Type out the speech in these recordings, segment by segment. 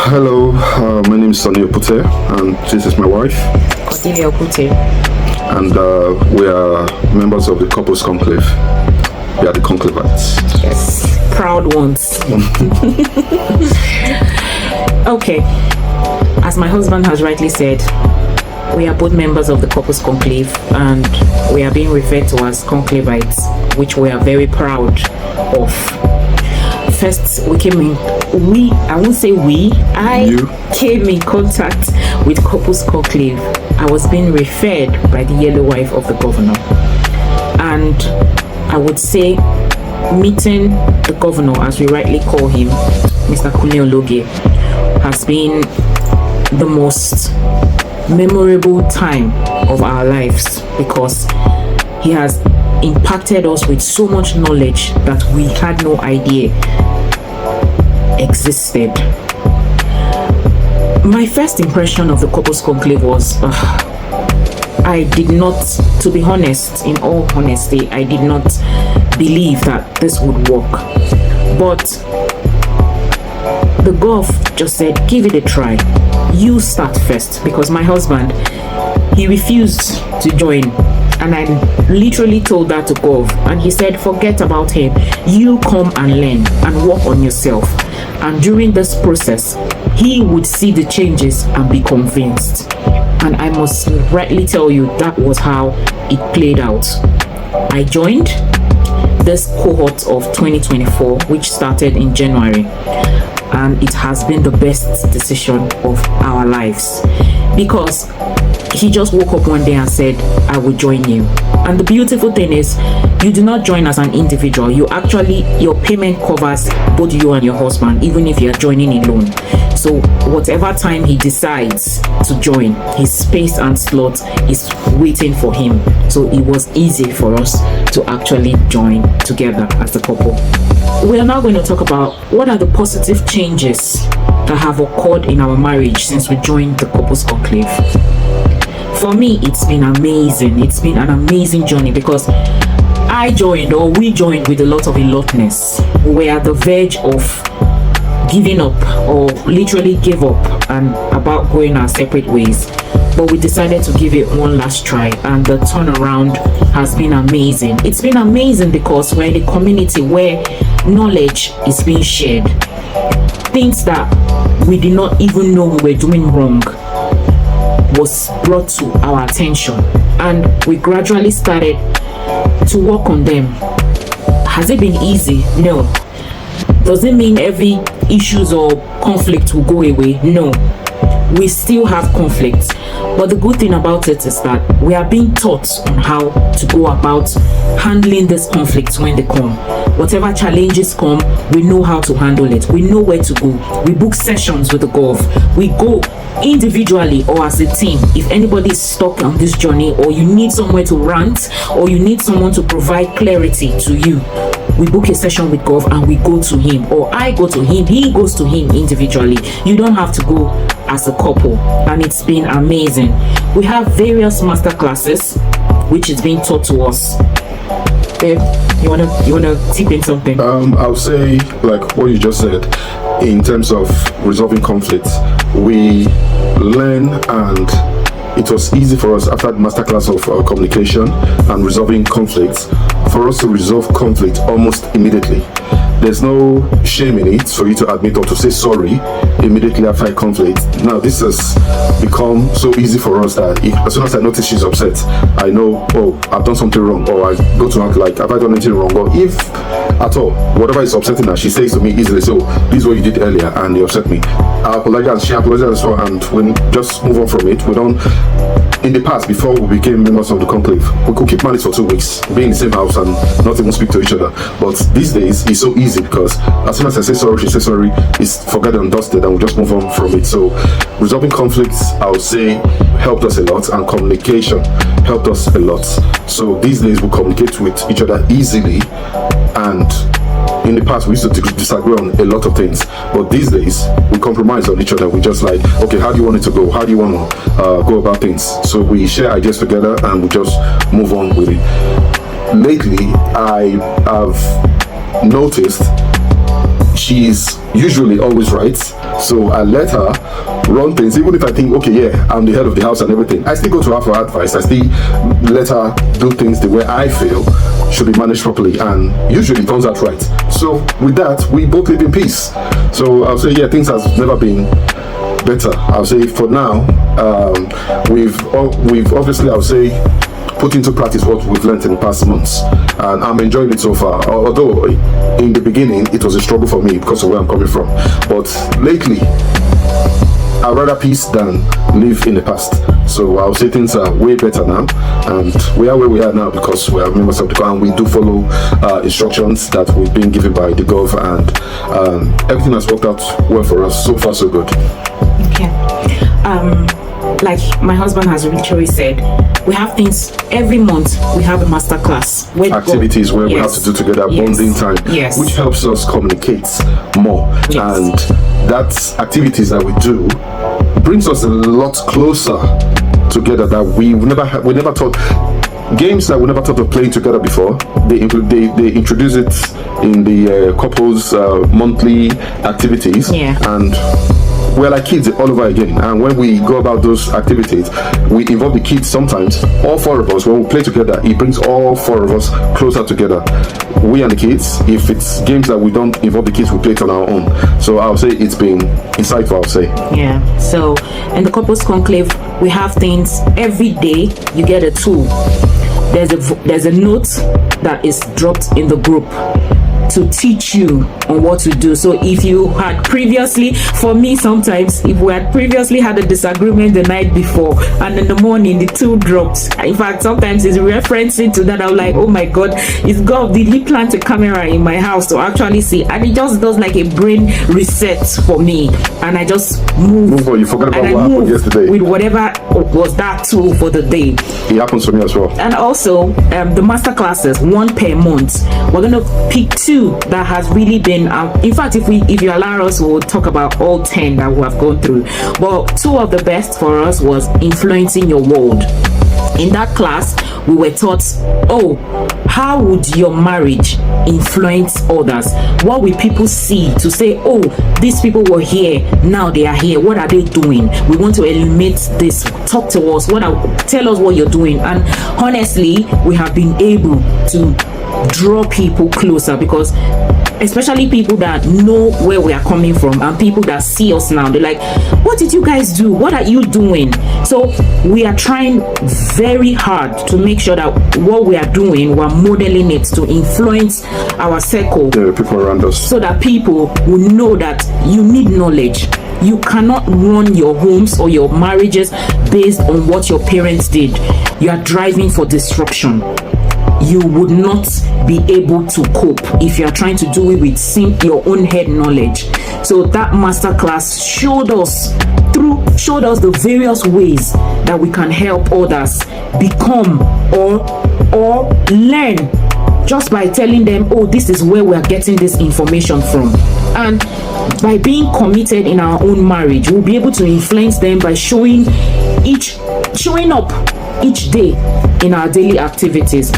Hello, my name is Oputteh, and this is my wife. Oputteh. And we are members of the Couples Conclave. We are the Conclavites. Yes, proud ones. Okay, as my husband has rightly said, we are both members of the Couples Conclave, and we are being referred to as Conclavites, which we are very proud of. First, I came in contact with Couples Conclave. I was being referred by the yellow wife of the governor, and I would say meeting the governor, as we rightly call him, Mr. Kunle, has been the most memorable time of our lives, because he has impacted us with so much knowledge that we had no idea existed. My first impression of the Couples Conclave was I did not, to be honest, in all honesty, I did not believe that this would work. But the gov just said, give it a try. You start first, because my husband, he refused to join. And I literally told that to Gov, and he said, forget about him. You come and learn and work on yourself. And during this process, he would see the changes and be convinced. And I must rightly tell you, that was how it played out. I joined this cohort of 2024, which started in January. And it has been the best decision of our lives, because he just woke up one day and said, I will join you. And the beautiful thing is, you do not join as an individual. You actually, your payment covers both you and your husband, even if you are joining alone. So whatever time he decides to join, his space and slot is waiting for him. So it was easy for us to actually join together as a couple. We are now going to talk about what are the positive changes that have occurred in our marriage since we joined the Couples Conclave. For me, it's been amazing. It's been an amazing journey, because we joined with a lot of elopedness. We were at the verge of giving up, or literally gave up and about going our separate ways. But we decided to give it one last try, and the turnaround has been amazing. It's been amazing because we're in a community where knowledge is being shared. Things that we did not even know we were doing wrong was brought to our attention, and we gradually started to work on them. Has it been easy? No. Does it mean every issues or conflict will go away? No. We still have conflicts, but the good thing about it is that we are being taught on how to go about handling these conflicts when they come. Whatever challenges come, we know how to handle it. We know where to go. We book sessions with the gov. We go individually or as a team. If anybody is stuck on this journey, or you need somewhere to rant, or you need someone to provide clarity to you, we book a session with Gov and we go to him, or I go to him, he goes to him individually. You don't have to go as a couple, and it's been amazing. We have various master classes which is being taught to us. Babe, you wanna tip in something? I'll say, like what you just said, in terms of resolving conflicts, we learn, and it was easy for us after the masterclass of communication and resolving conflicts, for us to resolve conflict almost immediately. There's no shame in it for you to admit or to say sorry immediately after a conflict. Now, this has become so easy for us that as soon as I notice she's upset, I know, oh, I've done something wrong, or I go to her like, have I done anything wrong? Or if at all, whatever is upsetting her, she says to me easily, so this is what you did earlier and you upset me. I apologize, she apologizes as well, and we just move on from it. We don't. In the past, before we became members of the conclave, we could keep married for 2 weeks, be in the same house and not even speak to each other. But these days, it's so easy, because as soon as I say sorry, she says sorry, it's forgotten and dusted, and we just move on from it. So resolving conflicts, I would say, helped us a lot, and communication helped us a lot. So these days, we communicate with each other easily, and in the past we used to disagree on a lot of things, but these days we compromise on each other. We just like, okay, how do you want it to go? How do you want to go about things? So we share ideas together and we just move on with it. Lately, I have noticed she's usually always right. So I let her run things, even if I think, okay, yeah, I'm the head of the house and everything. I still go to her for advice. I still let her do things the way I feel should be managed properly, and usually it turns out right. So with that, we both live in peace. So I'll say, yeah, things has never been better. I'll say for now, we've obviously, I'll say, put into practice what we've learned in the past months, and I'm enjoying it so far. Although in the beginning it was a struggle for me because of where I'm coming from, but lately I'd rather peace than live in the past. So I'll say things are way better now, and we are where we are now because we are members of the CON, and we do follow instructions that we've been given by the Gov, and everything has worked out well for us. So far, so good. Okay. Like my husband has literally said, we have things every month. We have a master class, activities where we have to do together, bonding time, which helps us communicate more. And that activities that we do brings us a lot closer together that we never thought. Games that we never thought of playing together before, they introduce it in the couples monthly activities, and we're like kids all over again. And when we go about those activities, we involve the kids sometimes. All four of us, when we play together, it brings all four of us closer together. We and the kids. If it's games that we don't involve the kids, we play it on our own. So I'll say it's been insightful, I'll say. Yeah. So in the couples conclave, we have things every day. You get a tool. There's a note that is dropped in the group to teach you on what to do. So if you had previously, for me sometimes, if we had previously had a disagreement the night before and in the morning the two drops, in fact sometimes it's referencing to that, I'm like, oh my god, is God, did he plant a camera in my house to actually see? And it just does like a brain reset for me, and I just move on. You forgot about what happened yesterday with whatever was that tool for the day. It happens to me as well. And also the master classes, 1 per month. We're gonna pick 2 that has really been in fact, if you allow us, we'll talk about all 10 that we have gone through, but 2 of the best for us was influencing your world. In that class we were taught, how would your marriage influence others? What will people see to say, oh, these people were here, now they are here, what are they doing? We want to eliminate this. Talk to us, tell us what you're doing. And honestly, we have been able to draw people closer, because especially people that know where we are coming from and people that see us now, they're like, what did you guys do? What are you doing? So we are trying very hard to make sure that what we are doing, we're modeling it to influence our circle, the people around us, so that people will know that you need knowledge. You cannot run your homes or your marriages based on what your parents did. You are driving for disruption. You would not be able to cope if you are trying to do it with your own head knowledge. So that masterclass showed us the various ways that we can help others become or learn just by telling them, oh, this is where we are getting this information from. And by being committed in our own marriage, we'll be able to influence them by showing up each day in our daily activities.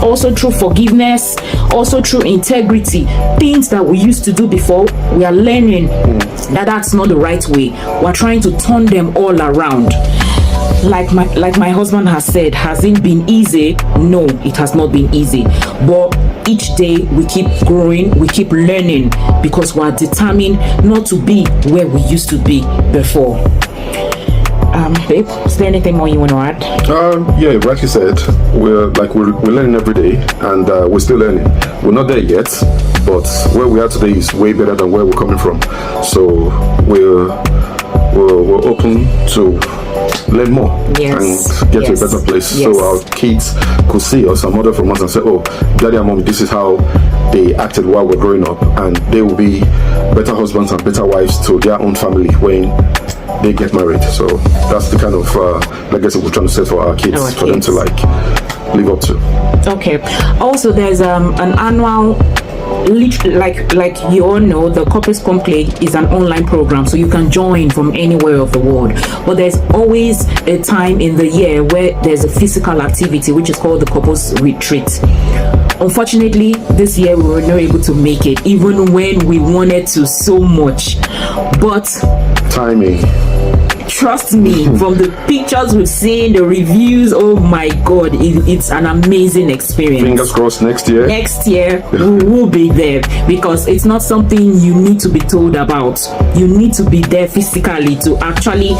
Also through forgiveness, also through integrity. Things that we used to do before, we are learning that that's not the right way. We're trying to turn them all around. Like my husband has said, has it been easy? No, it has not been easy. But each day we keep growing, we keep learning, because we're determined not to be where we used to be before. Babe, is there anything more you want to add? Yeah, like you said, we're learning every day, and we're still learning. We're not there yet, but where we are today is way better than where we're coming from. So we're open to learn more and get to a better place. Yes. So our kids could see us and model from us and say, oh, daddy and mommy, this is how they acted while we're growing up, and they will be better husbands and better wives to their own family when they get married. So that's the kind of legacy we're trying to set for our kids, them to live up to. Okay. Also, there's an annual like you all know, the Couples Conclave is an online program, so you can join from anywhere of the world. But there's always a time in the year where there's a physical activity which is called the Couples Retreat. Unfortunately, this year we were not able to make it, even when we wanted to so much. But timing. Trust me, from the pictures we've seen, the reviews, oh my God, it's an amazing experience. Fingers crossed next year. Next year, we will be there, because it's not something you need to be told about. You need to be there physically to actually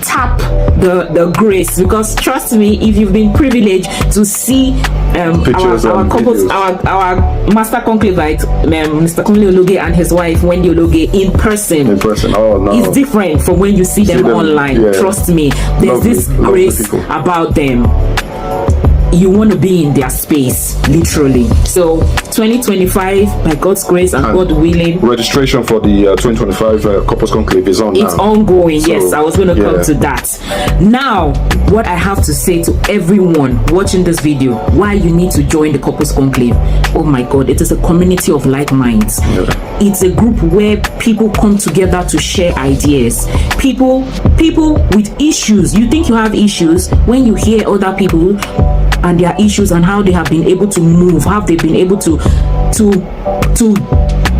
tap the grace, because trust me, if you've been privileged to see our couples, our master conclavite, Mr. Kunle Ologe and his wife Wendy Ologe in person, oh no, it's different from when you see them online. Yeah. Trust me, there's this grace about them. You want to be in their space, literally. So 2025, by God's grace and God willing, registration for the 2025 Couples Conclave is on. It's ongoing. So, yes, I was going to come to that. Now, what I have to say to everyone watching this video, why you need to join the Couples Conclave. Oh my God, it is a community of like minds. Yeah. It's a group where people come together to share ideas. People with issues. You think you have issues when you hear other people and their issues and how they have been able to move, how they've been able to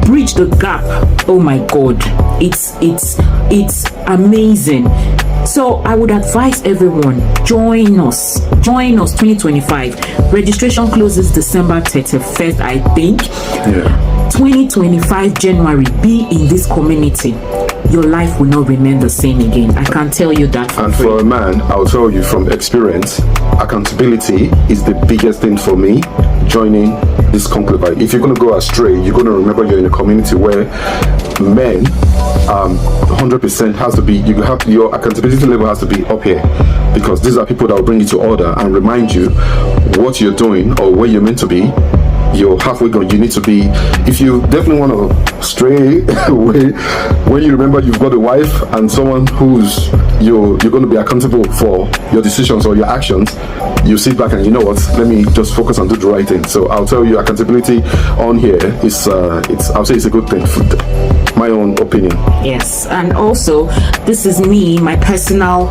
bridge the gap. Oh my God, it's amazing. So I would advise everyone, join us 2025. Registration closes December 31st, I think. 2025 January, be in this community. Your life will not remain the same again. I can tell you that. And for a man, I'll tell you from experience, accountability is the biggest thing for me joining this conclave. If you're going to go astray, you're going to remember you're in a community where men 100% has to be, your accountability level has to be up here, because these are people that will bring you to order and remind you what you're doing or where you're meant to be. You're halfway gone. You need to be, if you definitely want to stray away, when you remember you've got a wife and someone who's you're going to be accountable for your decisions or your actions, you sit back and you know what, let me just focus and do the right thing. So I'll tell you, accountability on here is I'll say it's a good thing, for my own opinion. Yes, and also this is me, my personal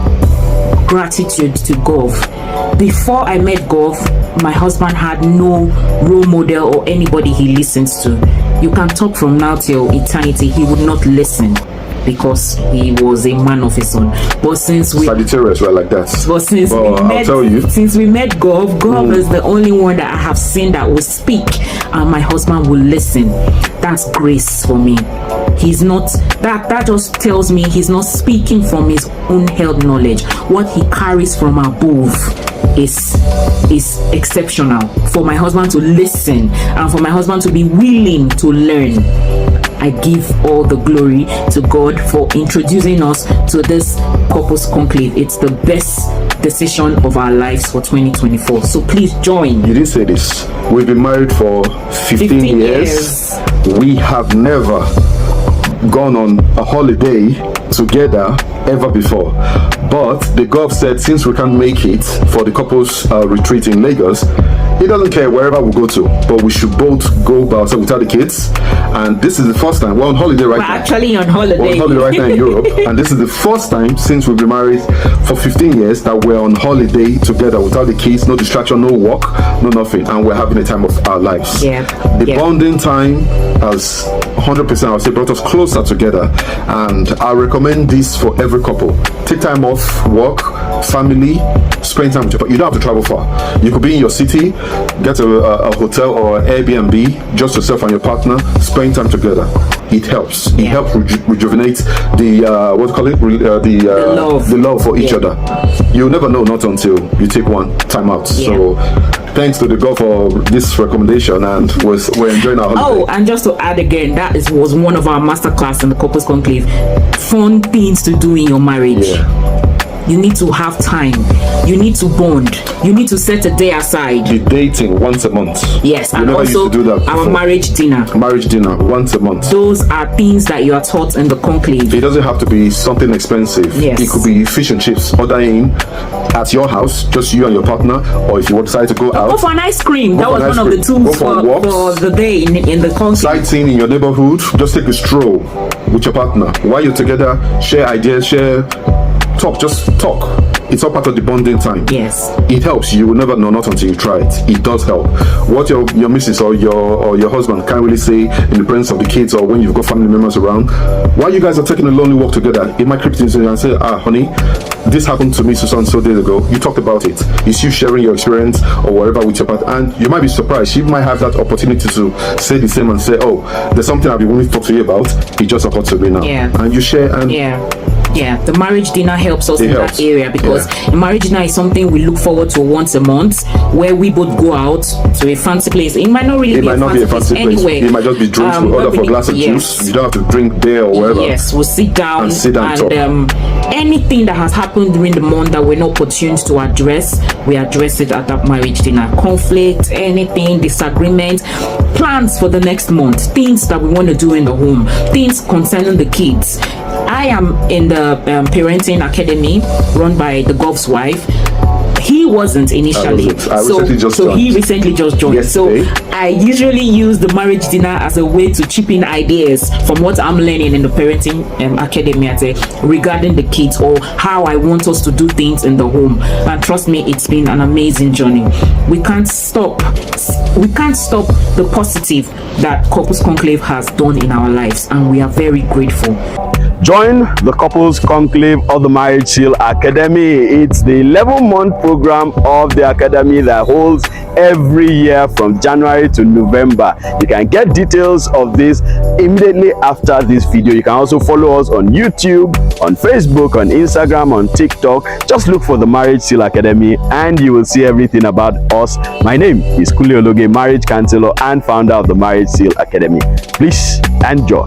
gratitude to Gov. Before I met Gov, my husband had no role model or anybody he listens to. You can talk from now till eternity, he would not listen, because he was a man of his own. But since we Sagittarius were like that. But since we met Gov is the only one that I have seen that will speak, and my husband will listen. That's grace for me. He's not, that just tells me he's not speaking from his own held knowledge. What he carries from above is exceptional. For my husband to listen and for my husband to be willing to learn, I give all the glory to God for introducing us to this Couples Conclave. It's the best decision of our lives for 2024. So please join. You didn't say this. We've been married for 15 years. We have never gone on a holiday together ever before, but the Gov said since we can't make it for the couples retreat in Lagos, he doesn't care wherever we go to, but we should both go by ourselves without the kids. And this is the first time we're on holiday right now. Actually on holiday. We're on holiday right now in Europe, and this is the first time since we've been married for 15 years that we're on holiday together without the kids, no distraction, no work, no nothing, and we're having a time of our lives. The bonding time has 100%, I would say, brought us closer together, and I recommend this for every couple. Take time off work, family, spend time with your, you don't have to travel far. You could be in your city, get a hotel or Airbnb, just yourself and your partner, spend time together. It helps. It helps rejuvenate the the love for each other. You'll never know, not until you take one time out. So thanks to the Gov for this recommendation, and we're enjoying our holiday. Oh, and just to add again, that was one of our masterclass in the Couples Conclave. Fun things to do in your marriage. you need to have time, you need to bond, you need to set a day aside. The dating once a month. Yes, you and never also used to do that our before. marriage dinner. Marriage dinner once a month. Those are things that you are taught in the conclave. It doesn't have to be something expensive. Yes. It could be fish and chips ordering at your house, just you and your partner, or if you decide to go out. Go for an ice cream. That for was an one ice of the cream. tools Go for walks. for the day in the conclave. Sightseeing in your neighborhood, just take a stroll with your partner. While you're together, share ideas, just talk. It's all part of the bonding time. Yes. It helps. You will never know, not until you try it. It does help. What your missus or your husband can't really say in the presence of the kids or when you've got family members around, while you guys are taking a lonely walk together, it might creep into you and say, honey, this happened to me so days ago. You talked about it. It's you sharing your experience or whatever with your partner, and you might be surprised. She might have that opportunity to say the same and say, oh, there's something I've been wanting to talk to you about. It just occurred to me now. Yeah. And you share and Yeah, the marriage dinner helps us in that area, because the marriage dinner is something we look forward to once a month, where we both go out to a fancy place. It might not really be a fancy place anyway. It might just be drinks. We order for a glass of juice. You don't have to drink beer or whatever. Yes, we'll sit down and anything that has happened during the month that we're not opportune to address, we address it at that marriage dinner. Conflict, anything, disagreement, plans for the next month, things that we want to do in the home, things concerning the kids. I am in the parenting academy run by the Gov's wife. He wasn't initially. He recently just joined. Yesterday. So I usually use the marriage dinner as a way to chip in ideas from what I'm learning in the parenting academy regarding the kids, or how I want us to do things in the home. And trust me, it's been an amazing journey. We can't stop the positive that Couples Conclave has done in our lives, and we are very grateful. Join the Couples Conclave of the Marriage Seal Academy. It's the 11-month program of the academy that holds every year from January to November. You can get details of this immediately after this video. You can also follow us on YouTube, on Facebook, on Instagram, on TikTok. Just look for the Marriage Seal Academy and you will see everything about us. My name is Kule Ologe, marriage counselor and founder of the Marriage Seal Academy. Please enjoy.